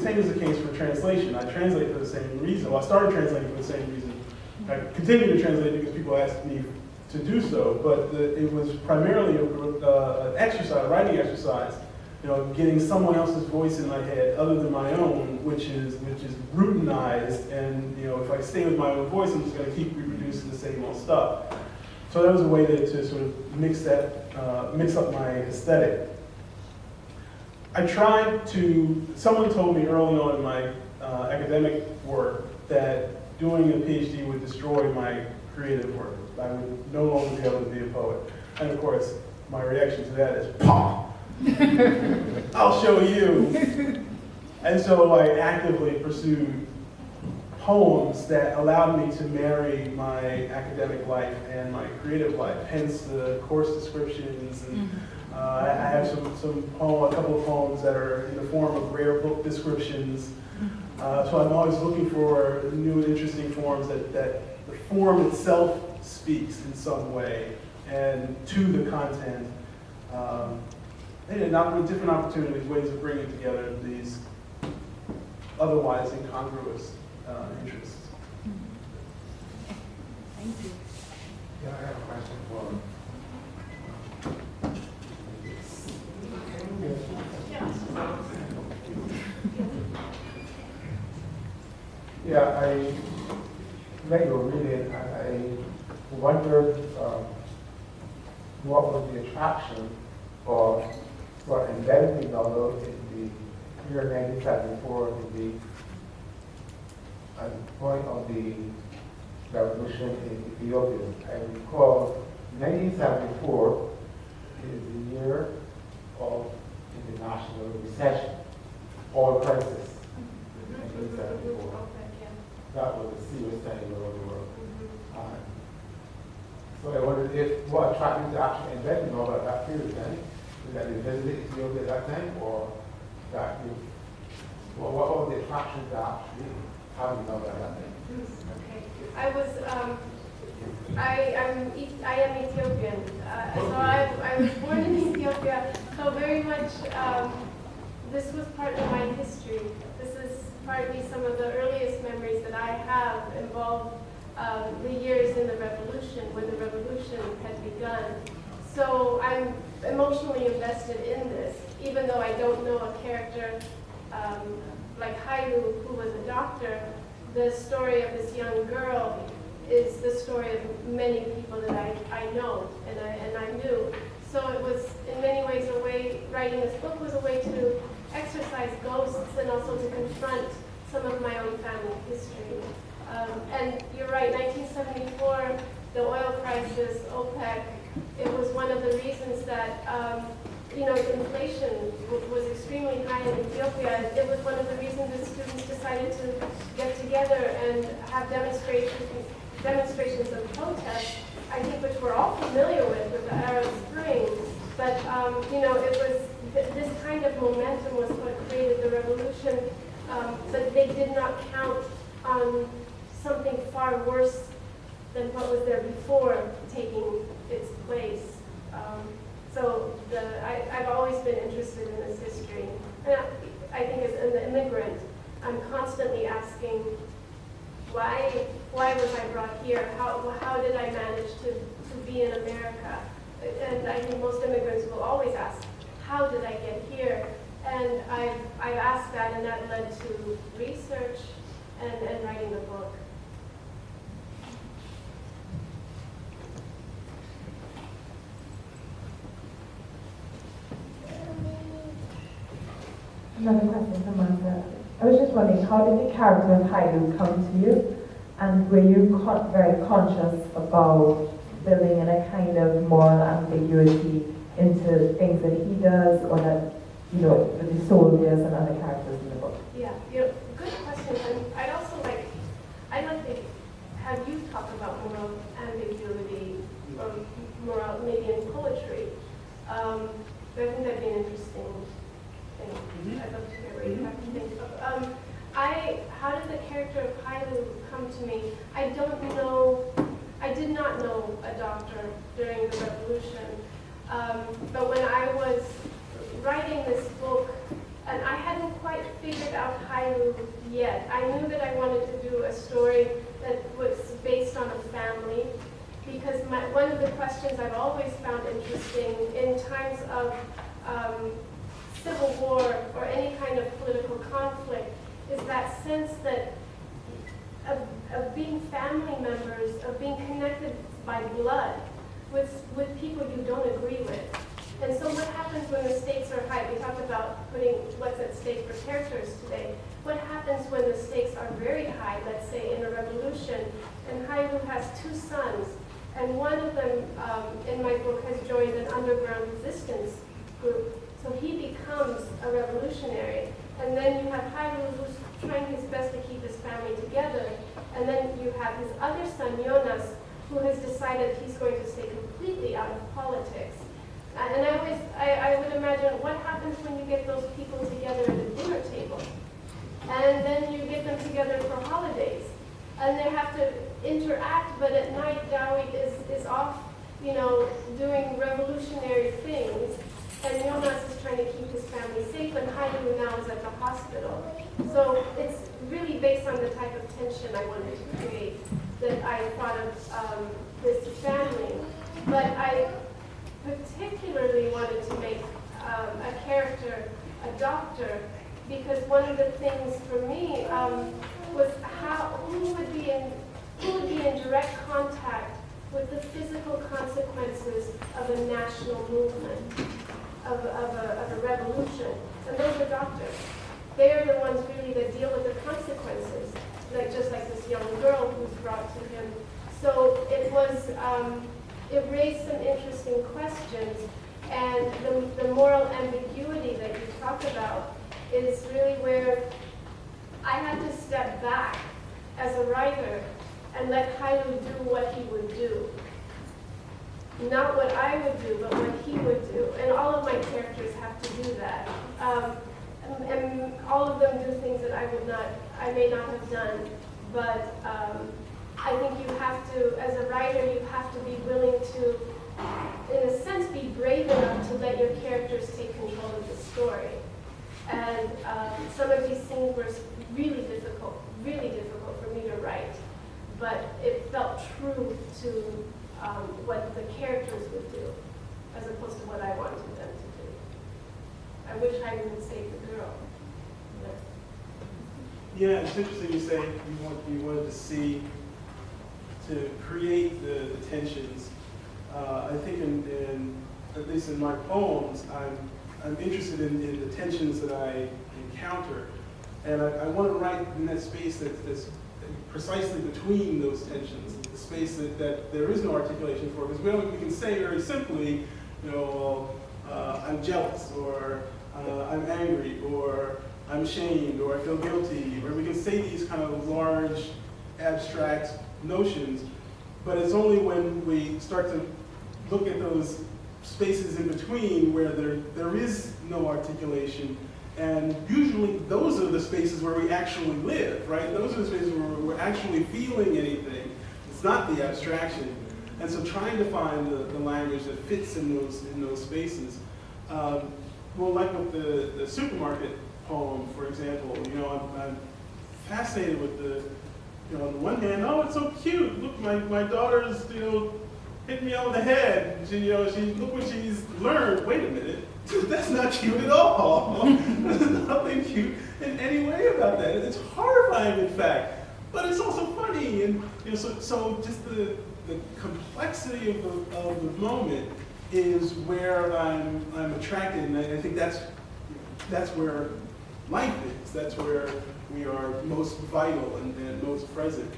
same is the case for translation. I translate for the same reason. Well, I started translating for the same reason. I continue to translate because people asked me to do so, but it was primarily an exercise, writing exercise. You know, getting someone else's voice in my head other than my own, which is routinized, and you know, if I stay with my own voice, I'm just going to keep reproducing the same old stuff. So that was a way to sort of mix up my aesthetic. I tried to. Someone told me early on in my academic work that doing a PhD would destroy my creative work. I would no longer be able to be a poet. And of course, my reaction to that is, "Pah! I'll show you." And so I actively pursued poems that allowed me to marry my academic life and my creative life, hence the course descriptions. And I have a couple of poems that are in the form of rare book descriptions. So I'm always looking for new and interesting forms that the form itself speaks in some way and to the content. And different opportunities, ways of bringing together these otherwise incongruous interests. Thank you. Yeah, I have a question for Yeah, I read your reading, and I wondered what was the attraction for embedding the novel in the year 1974 in at the point of the revolution in Ethiopia. I recall 1974 is the year of international recession, oil crisis. 1974. That was a serious thing all over the world. So I wondered if what attracted you to actually invent in all at that period then, is that you visited Ethiopia at that time, or that you, what were the attractions to actually having know about that time? Okay, I am Ethiopian, so I was born in Ethiopia, so very much this was part of my history. This is partly some of the earliest memories that I have involved the years in the revolution, when the revolution had begun. So I'm emotionally invested in this, even though I don't know a character like Callaloo, who was a doctor. The story of this young girl is the story of many people that I know and I knew. So it was in many ways a way, writing this book was a way to exercise ghosts and also to confront some of my own family history. And you're right, 1974, the oil crisis, OPEC, it was one of the reasons that inflation was extremely high in Ethiopia. It was one of the reasons that students decided to get together and have demonstrations of protest, I think, which we're all familiar with the Arab Spring. But, it was this kind of momentum was what created the revolution, but they did not count on something far worse than what was there before taking its place. So I've always been interested in this history. And I think as an immigrant, I'm constantly asking, why was I brought here? How did I manage to be in America? And I think most immigrants will always ask, how did I get here? And I've asked that, and that led to research and writing the book. Another question from Martha. I was just wondering, how did the character of Callaloo come to you? And were you very conscious about building in a kind of moral ambiguity into things that he does, or that, with the soldiers and other characters in the book? Yeah, good question. And I'd like to have you talk about moral ambiguity, or moral, maybe in poetry. But I think that'd be an interesting thing. I'd love to hear what you have to think of. How did the character of Callaloo come to me? I don't know. I did not know a doctor during the revolution. But when I was writing this book, And I hadn't quite figured out Callaloo yet. I knew that I wanted to do a story that was based on a family, because one of the questions I've always found interesting in times of civil war or any kind of political conflict is that sense that of being family members, of being connected by blood with people you don't agree with. And so what happens when the stakes are high? We talked about putting what's at stake for characters today. What happens when the stakes are very high, let's say in a revolution, and Callaloo has 2 sons, and one of them in my book has joined an underground resistance group. So he becomes a revolutionary. And then you have Callaloo who's trying his best to keep his family together. And then you have his other son, Jonas, who has decided he's going to stay completely out of politics. And I would imagine what happens when you get those people together at a dinner table. And then you get them together for holidays. And they have to interact, but at night Dawit is off, doing revolutionary things. And Jonas is trying to keep his family safe, and Callaloo now is at the hospital. So it's really based on the type of tension I wanted to create that I thought of this family. But I particularly wanted to make a character a doctor, because one of the things for me was who would be in direct contact with the physical consequences of a national movement, of a revolution. And those are doctors. They are the ones really that deal with the consequences, just like this young girl who's brought to him. So it raised some interesting questions, and the moral ambiguity that you talk about is really where I had to step back as a writer and let Callaloo do what he would do. Not what I would do, but what he would do. And all of my characters have to do that. And all of them do things that I may not have done. But I think you have to, as a writer, you have to be willing to, in a sense, be brave enough to let your characters take control of the story. And some of these things were really difficult for me to write. But it felt true to what the characters would do, as opposed to what I wanted them to do. I wish I would save the girl. Yeah, it's interesting you say you wanted to create the tensions. I think at least in my poems, I'm interested in the tensions that I encounter, and I want to write in that space that's precisely between those tensions, the space that there is no articulation for, because we can say very simply, I'm jealous, or I'm angry, or I'm ashamed, or I feel guilty, or we can say these kind of large, abstract notions, but it's only when we start to look at those spaces in between where there is no articulation. And usually those are the spaces where we actually live, right? Those are the spaces where we're actually feeling anything. It's not the abstraction. And so trying to find the language that fits in those spaces. Well, like with the supermarket poem, for example, I'm fascinated with on the one hand, oh, it's so cute. Look, my daughter's, hit me on the head. She look what she's learned. Wait a minute. That's not cute at all. There's nothing cute in any way about that. It's horrifying, in fact, but it's also funny, and so just the complexity of the moment is where I'm attracted, and I think that's where life is. That's where we are most vital and most present.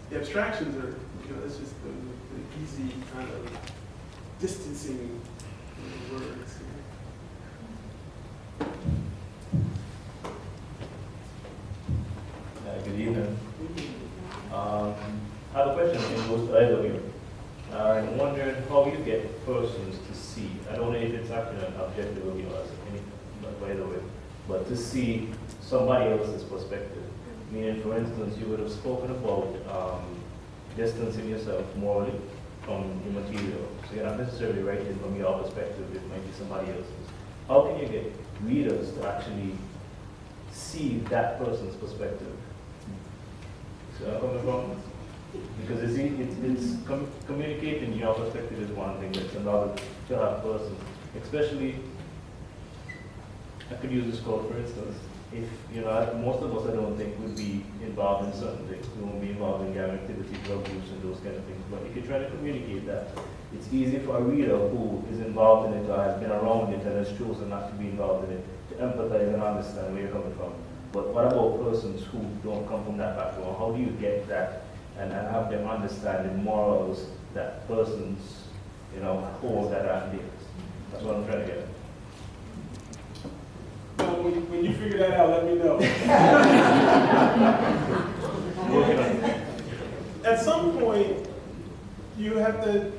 The abstractions are, that's just the easy kind of distancing words. Good evening. I have a question that goes to either of you. I'm wondering how you get persons to see. I don't know if it's actually an objective of yours, by the way, but to see somebody else's perspective. Meaning, for instance, you would have spoken about distancing yourself morally from the material. So you're not necessarily writing from your perspective, it might be somebody else's. How can you get readers to actually see that person's perspective. So I'm coming from? Because communicating your perspective is one thing, it's another to have person, especially, I could use this quote for instance, if, most of us I don't think would be involved in certain things, we won't be involved in gang activity, drug use and those kind of things, but if you try to communicate that, it's easy for a reader who is involved in it or has been around it and has chosen not to be involved in it to empathize and understand where you're coming from. But what about persons who don't come from that background? How do you get that and have them understand the morals that persons, hold that are theirs? That's what I'm trying to get at. Well, when you figure that out, let me know. At some point, you have to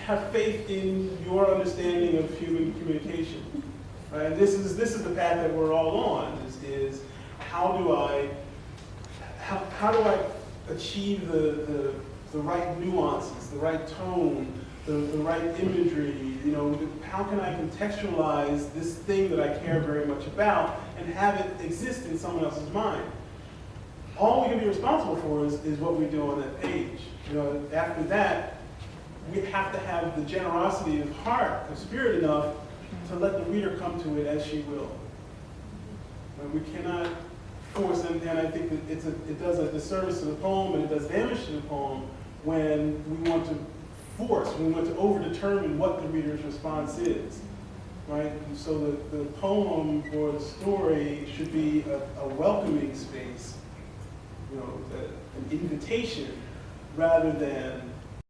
have faith in your understanding of human communication. Right? And this is the path that we're all on. Is how do I achieve the right nuances, the right tone, the right imagery? How can I contextualize this thing that I care very much about and have it exist in someone else's mind? All we can be responsible for is what we do on that page. After that, we have to have the generosity of heart, of spirit enough to let the reader come to it as she will. And we cannot force, and I think that it does a disservice to the poem and it does damage to the poem when we want to force, when we want to overdetermine what the reader's response is. Right? And so the poem or the story should be a welcoming space, an invitation rather than